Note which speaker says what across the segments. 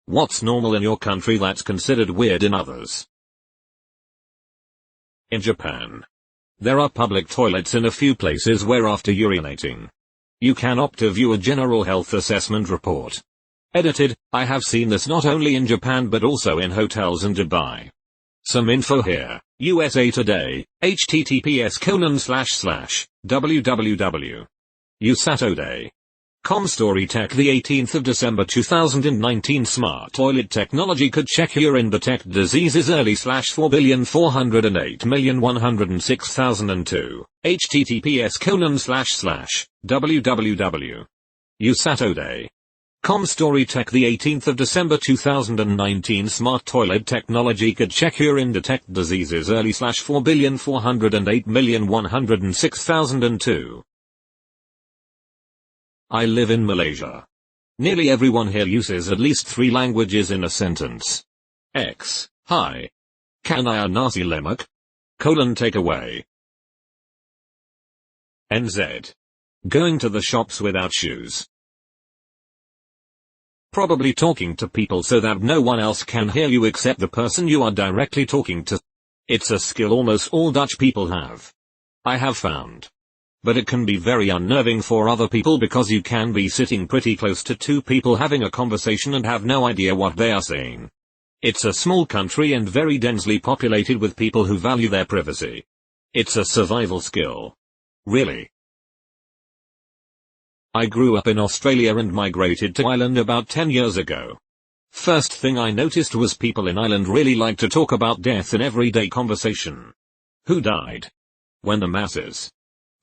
Speaker 1: What's normal in your country that's considered weird in others? In Japan, there are public toilets in a few places where after urinating, you can opt to view a general health assessment report. Edited, I have seen this not only in Japan but also in hotels in Dubai. Some info here. USA Today, https://www. usatoday.com Story Tech the 18th of December 2019 Smart toilet technology could check urine detect diseases early /4,408,106,002. https://www. usatoday.com Story Tech the 18th of December 2019 Smart toilet technology could check urine detect diseases early /4,408,106,002. I live in Malaysia. Nearly everyone here uses at least 3 languages in a sentence. X. Hi. Kanaya nasi lemak? Takeaway. NZ. Going to the shops without shoes. Probably talking to people so that no one else can hear you except the person you are directly talking to. It's a skill almost all Dutch people have. I have found. But it can be very unnerving for other people because you can be sitting pretty close to 2 people having a conversation and have no idea what they are saying. It's a small country and very densely populated with people who value their privacy. It's a survival skill. Really. I grew up in Australia and migrated to Ireland about 10 years ago. First thing I noticed was people in Ireland really like to talk about death in everyday conversation. Who died? When the masses.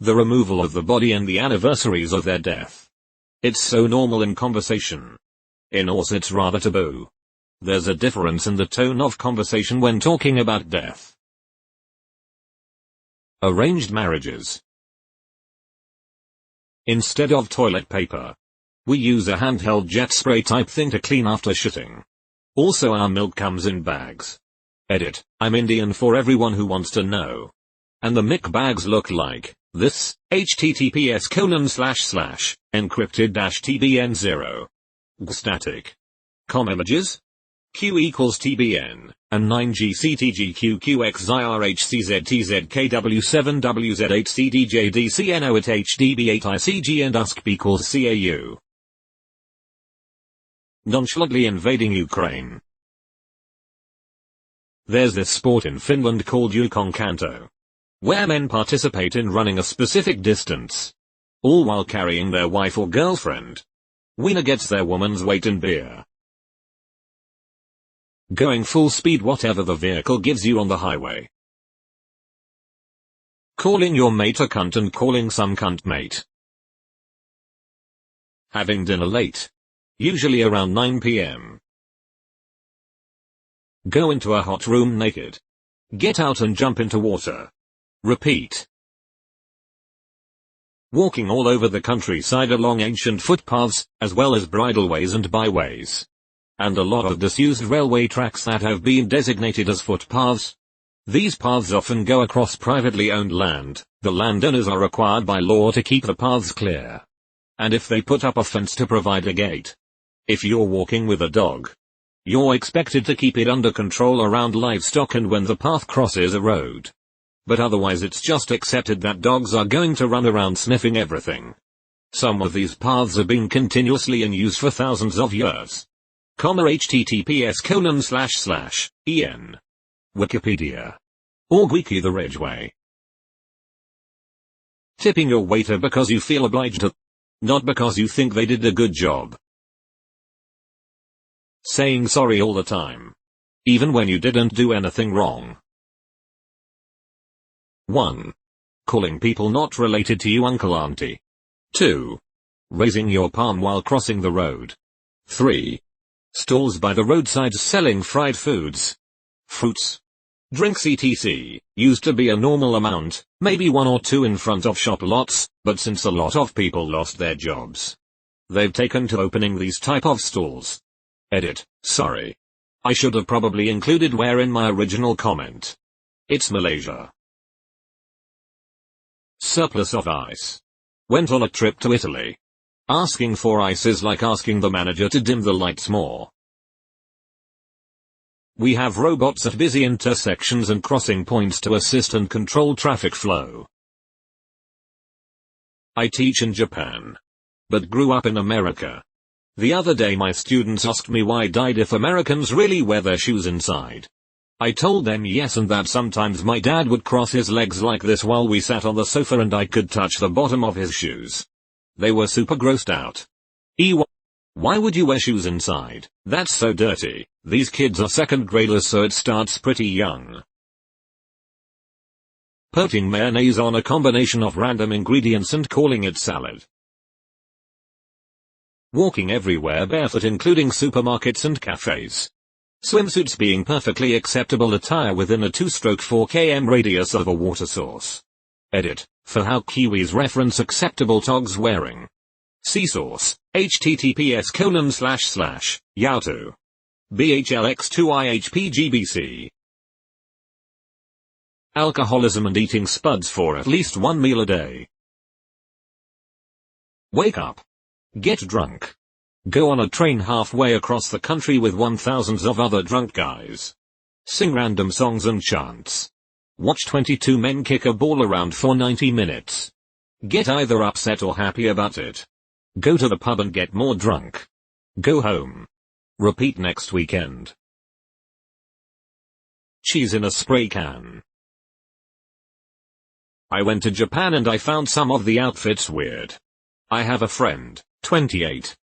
Speaker 1: The removal of the body and the anniversaries of their death. It's so normal in conversation. In Aus it's rather taboo. There's a difference in the tone of conversation when talking about death. Arranged marriages. Instead of toilet paper, we use a handheld jet spray type thing to clean after shitting. Also our milk comes in bags. Edit, I'm Indian for everyone who wants to know. And the milk bags look like this, https://encrypted-tbn0. Static. Com images? Q equals TBN, and 9GCTGQQXIRHCZTZKW7WZ8CDJDCNO at HDB8ICG and USCP equals CAU. Nonchalantly invading Ukraine. There's this sport in Finland called Yukon-Kanto, where men participate in running a specific distance, all while carrying their wife or girlfriend. Winner gets their woman's weight in beer. Going full speed whatever the vehicle gives you on the highway. Calling your mate a cunt and calling some cunt mate. Having dinner late. Usually around 9 p.m. Go into a hot room naked. Get out and jump into water. Repeat. Walking all over the countryside along ancient footpaths, as well as bridleways and byways. And a lot of disused railway tracks that have been designated as footpaths. These paths often go across privately owned land. The landowners are required by law to keep the paths clear. And if they put up a fence to provide a gate. If you're walking with a dog, you're expected to keep it under control around livestock and when the path crosses a road. But otherwise it's just accepted that dogs are going to run around sniffing everything. Some of these paths have been continuously in use for thousands of years. https://en. Wikipedia. Org Wiki the Ridgeway. Tipping your waiter because you feel obliged to. Not because you think they did a good job. Saying sorry all the time. Even when you didn't do anything wrong. 1. Calling people not related to you uncle auntie. 2. Raising your palm while crossing the road. 3. Stalls by the roadside selling fried foods, fruits, drinks etc. Used to be a normal amount, maybe 1 or 2 in front of shop lots, but since a lot of people lost their jobs, they've taken to opening these type of stalls. Edit, sorry. I should have probably included where in my original comment. It's Malaysia. Surplus of ice. Went on a trip to Italy. Asking for ice is like asking the manager to dim the lights more. We have robots at busy intersections and crossing points to assist and control traffic flow. I teach in Japan, but grew up in America. The other day my students asked me why died if Americans really wear their shoes inside. I told them yes, and that sometimes my dad would cross his legs like this while we sat on the sofa and I could touch the bottom of his shoes. They were super grossed out. Why would you wear shoes inside? That's so dirty. These kids are second graders, so it starts pretty young. Putting mayonnaise on a combination of random ingredients and calling it salad. Walking everywhere barefoot, including supermarkets and cafes. Swimsuits being perfectly acceptable attire within a 2-stroke 4 km radius of a water source. Edit, for how Kiwis reference acceptable togs wearing. See source, https://yahoo. BHLX2IHPGBC. Alcoholism and eating spuds for at least one meal a day. Wake up. Get drunk. Go on a train halfway across the country with thousands of other drunk guys. Sing random songs and chants. Watch 22 men kick a ball around for 90 minutes. Get either upset or happy about it. Go to the pub and get more drunk. Go home. Repeat next weekend. Cheese in a spray can. I went to Japan and I found some of the outfits weird. I have a friend, 28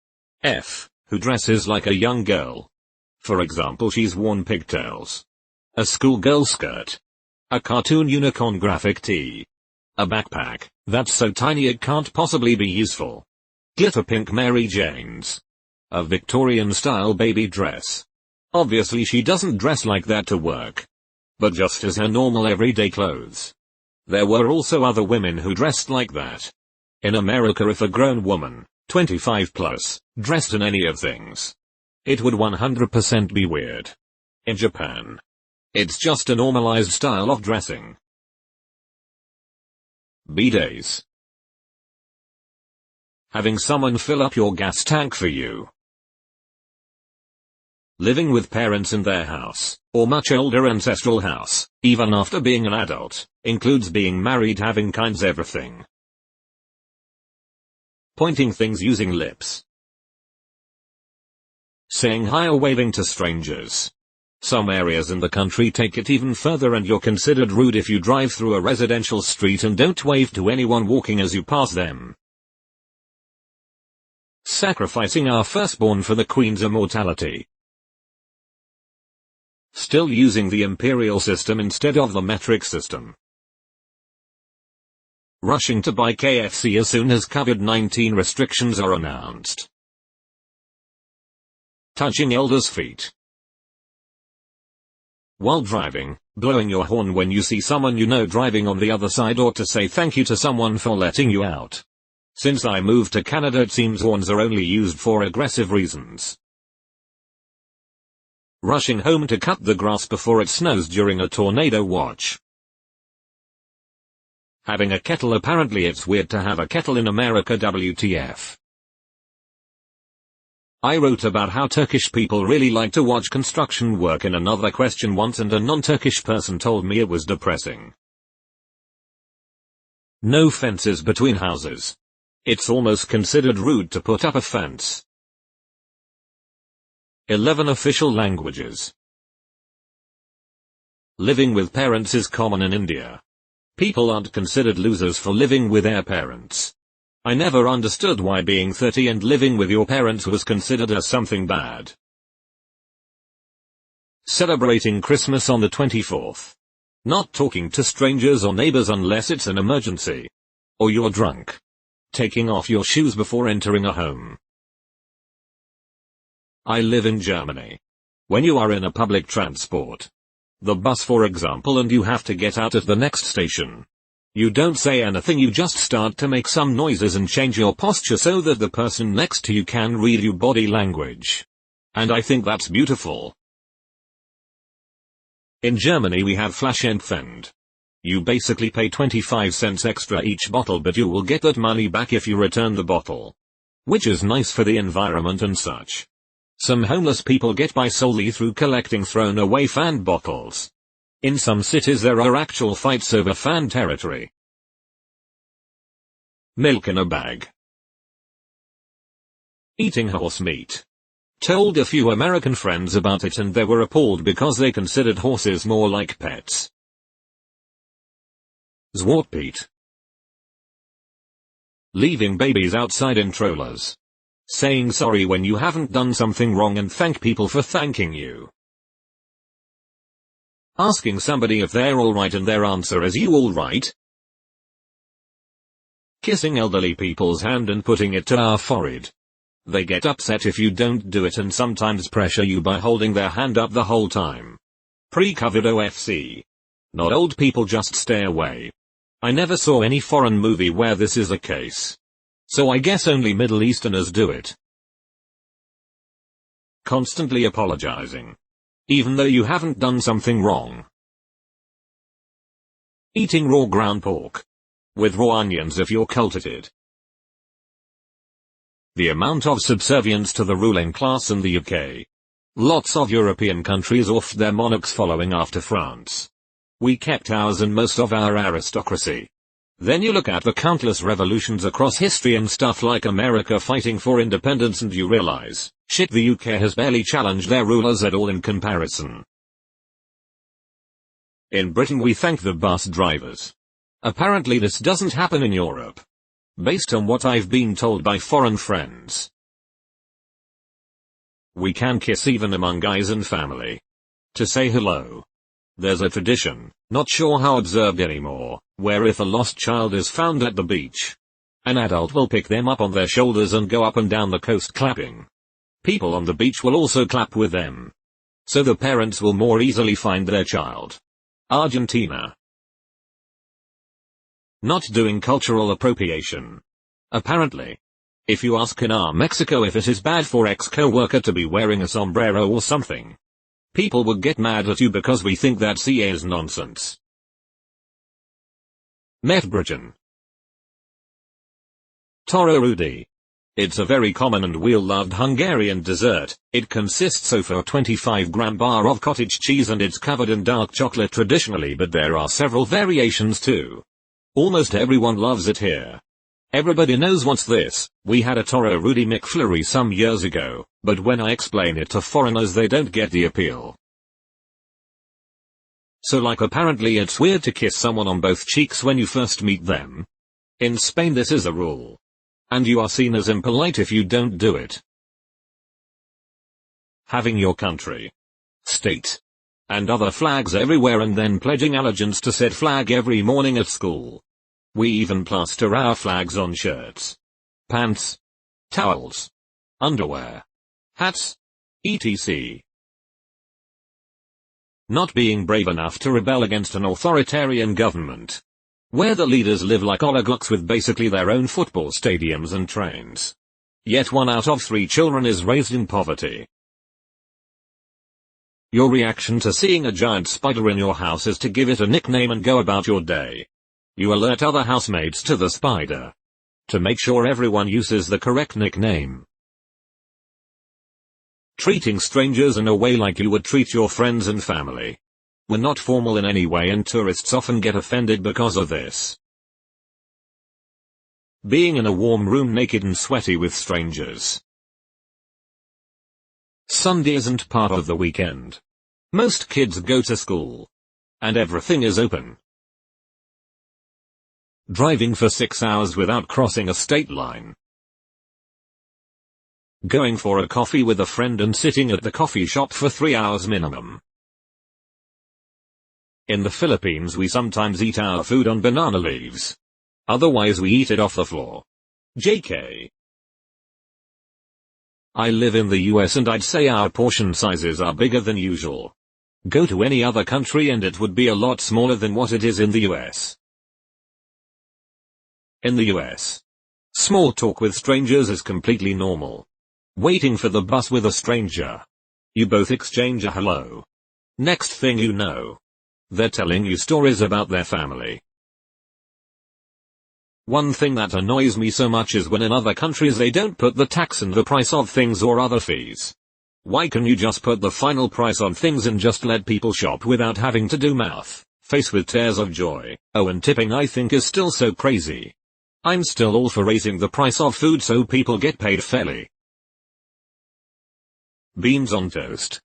Speaker 1: F, who dresses like a young girl. For example, she's worn pigtails, a schoolgirl skirt, a cartoon unicorn graphic tee, a backpack that's so tiny it can't possibly be useful, glitter pink Mary Janes, a Victorian-style baby dress. Obviously she doesn't dress like that to work, but just as her normal everyday clothes. There were also other women who dressed like that. In America, if a grown woman, 25 plus, dressed in any of things, it would 100% be weird. In Japan, it's just a normalized style of dressing. B-days. Having someone fill up your gas tank for you. Living with parents in their house, or much older ancestral house, even after being an adult, includes being married, having kinds everything. Pointing things using lips. Saying hi or waving to strangers. Some areas in the country take it even further and you're considered rude if you drive through a residential street and don't wave to anyone walking as you pass them. Sacrificing our firstborn for the Queen's immortality. Still using the imperial system instead of the metric system. Rushing to buy KFC as soon as COVID-19 restrictions are announced. Touching elders' feet. While driving, blowing your horn when you see someone you know driving on the other side, or to say thank you to someone for letting you out. Since I moved to Canada, it seems horns are only used for aggressive reasons. Rushing home to cut the grass before it snows during a tornado watch. Having a kettle. Apparently it's weird to have a kettle in America. WTF. I wrote about how Turkish people really like to watch construction work in another question once, and a non-Turkish person told me it was depressing. No fences between houses. It's almost considered rude to put up a fence. 11 official languages. Living with parents is common in India. People aren't considered losers for living with their parents. I never understood why being 30 and living with your parents was considered as something bad. Celebrating Christmas on the 24th. Not talking to strangers or neighbors unless it's an emergency. Or you're drunk. Taking off your shoes before entering a home. I live in Germany. When you are in a public transport, the bus for example, and you have to get out at the next station, you don't say anything, you just start to make some noises and change your posture so that the person next to you can read your body language. And I think that's beautiful. In Germany we have Flaschenpfand. You basically pay 25 cents extra each bottle, but you will get that money back if you return the bottle. Which is nice for the environment and such. Some homeless people get by solely through collecting thrown away fan bottles. In some cities there are actual fights over fan territory. Milk in a bag. Eating horse meat. Told a few American friends about it and they were appalled because they considered horses more like pets. Zwartpeat. Leaving babies outside in trollers. Saying sorry when you haven't done something wrong and thank people for thanking you. Asking somebody if they're alright and their answer is you alright? Kissing elderly people's hand and putting it to our forehead. They get upset if you don't do it and sometimes pressure you by holding their hand up the whole time. Pre-covered OFC. Not old people, just stay away. I never saw any foreign movie where this is the case. So I guess only Middle Easterners do it. Constantly apologizing. Even though you haven't done something wrong. Eating raw ground pork. With raw onions if you're cultured. The amount of subservience to the ruling class in the UK. Lots of European countries offed their monarchs following after France. We kept ours and most of our aristocracy. Then you look at the countless revolutions across history and stuff like America fighting for independence and you realize, shit, the UK has barely challenged their rulers at all in comparison. In Britain we thank the bus drivers. Apparently this doesn't happen in Europe. Based on what I've been told by foreign friends. We can kiss even among guys and family. To say hello. There's a tradition, not sure how observed anymore, where if a lost child is found at the beach, an adult will pick them up on their shoulders and go up and down the coast clapping. People on the beach will also clap with them. So the parents will more easily find their child. Argentina. Not doing cultural appropriation. Apparently. If you ask in Mexico if it is bad for ex-co-worker to be wearing a sombrero or something, people would get mad at you because we think that CA is nonsense. Metbrigen. Tororudi. It's a very common and well-loved Hungarian dessert. It consists of a 25-gram bar of cottage cheese and it's covered in dark chocolate traditionally, but there are several variations too. Almost everyone loves it here. Everybody knows what's this. We had a Tororudi McFlurry some years ago, but when I explain it to foreigners they don't get the appeal. So like apparently it's weird to kiss someone on both cheeks when you first meet them. In Spain this is a rule. And you are seen as impolite if you don't do it. Having your country, state, and other flags everywhere and then pledging allegiance to said flag every morning at school. We even plaster our flags on shirts, pants, towels, underwear, hats, etc. Not being brave enough to rebel against an authoritarian government, where the leaders live like oligarchs with basically their own football stadiums and trains. Yet 1 out of 3 children is raised in poverty. Your reaction to seeing a giant spider in your house is to give it a nickname and go about your day. You alert other housemates to the spider. To make sure everyone uses the correct nickname. Treating strangers in a way like you would treat your friends and family. We're not formal in any way and tourists often get offended because of this. Being in a warm room naked and sweaty with strangers. Sunday isn't part of the weekend. Most kids go to school. And everything is open. Driving for 6 hours without crossing a state line. Going for a coffee with a friend and sitting at the coffee shop for 3 hours minimum. In the Philippines we sometimes eat our food on banana leaves. Otherwise we eat it off the floor. JK. I live in the US and I'd say our portion sizes are bigger than usual. Go to any other country and it would be a lot smaller than what it is in the US. In the US, small talk with strangers is completely normal. Waiting for the bus with a stranger. You both exchange a hello. Next thing you know, they're telling you stories about their family. One thing that annoys me so much is when in other countries they don't put the tax in the price of things or other fees. Why can you just put the final price on things and just let people shop without having to do math? Face with tears of joy. Oh, and tipping I think is still so crazy. I'm still all for raising the price of food so people get paid fairly. Beans on toast.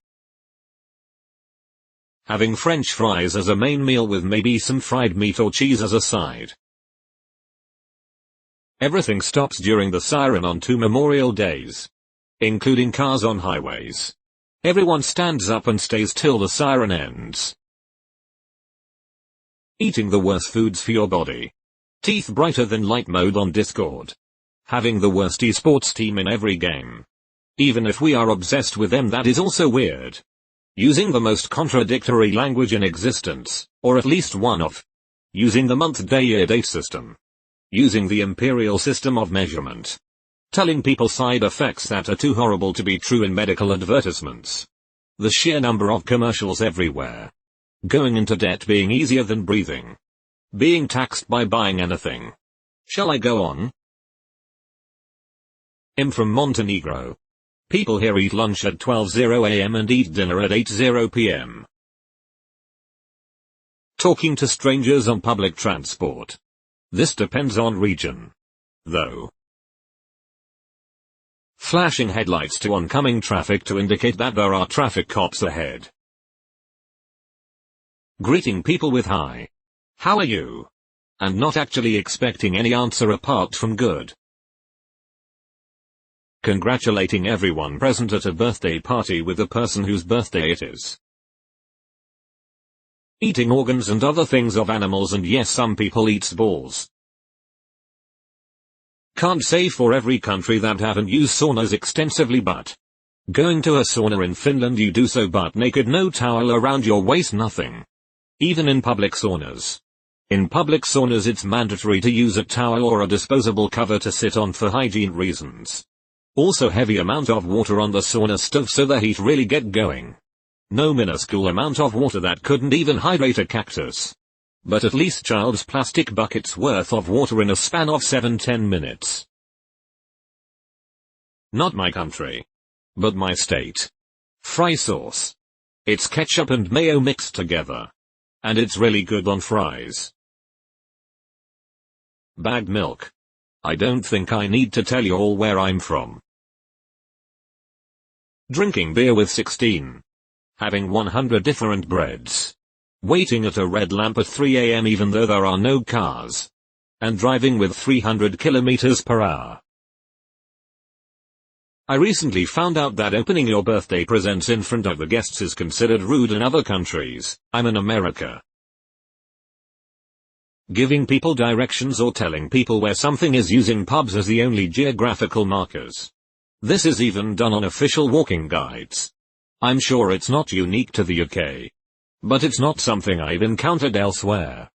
Speaker 1: Having French fries as a main meal with maybe some fried meat or cheese as a side. Everything stops during the siren on 2 Memorial Days, including cars on highways. Everyone stands up and stays till the siren ends. Eating the worst foods for your body. Teeth brighter than light mode on Discord. Having the worst esports team in every game. Even if we are obsessed with them, that is also weird. Using the most contradictory language in existence, or at least one of. Using the month day year date system. Using the imperial system of measurement. Telling people side effects that are too horrible to be true in medical advertisements. The sheer number of commercials everywhere. Going into debt being easier than breathing. Being taxed by buying anything. Shall I go on? I'm from Montenegro. People here eat lunch at 12:00 am and eat dinner at 8:00 pm. Talking to strangers on public transport. This depends on region, though. Flashing headlights to oncoming traffic to indicate that there are traffic cops ahead. Greeting people with hi. How are you? And not actually expecting any answer apart from good. Congratulating everyone present at a birthday party with the person whose birthday it is. Eating organs and other things of animals, and yes, some people eat balls. Can't say for every country that haven't used saunas extensively, but going to a sauna in Finland you do so butt naked, no towel around your waist, nothing. Even in public saunas. In public saunas it's mandatory to use a towel or a disposable cover to sit on for hygiene reasons. Also heavy amount of water on the sauna stove so the heat really get going. No minuscule amount of water that couldn't even hydrate a cactus. But at least child's plastic buckets worth of water in a span of 7-10 minutes. Not my country. But my state. Fry sauce. It's ketchup and mayo mixed together. And it's really good on fries. Bagged milk. I don't think I need to tell you all where I'm from. Drinking beer with 16. Having 100 different breads. Waiting at a red lamp at 3 am even though there are no cars. And driving with 300 km per hour. I recently found out that opening your birthday presents in front of the guests is considered rude in other countries. I'm in America. Giving people directions or telling people where something is using pubs as the only geographical markers. This is even done on official walking guides. I'm sure it's not unique to the UK. But it's not something I've encountered elsewhere.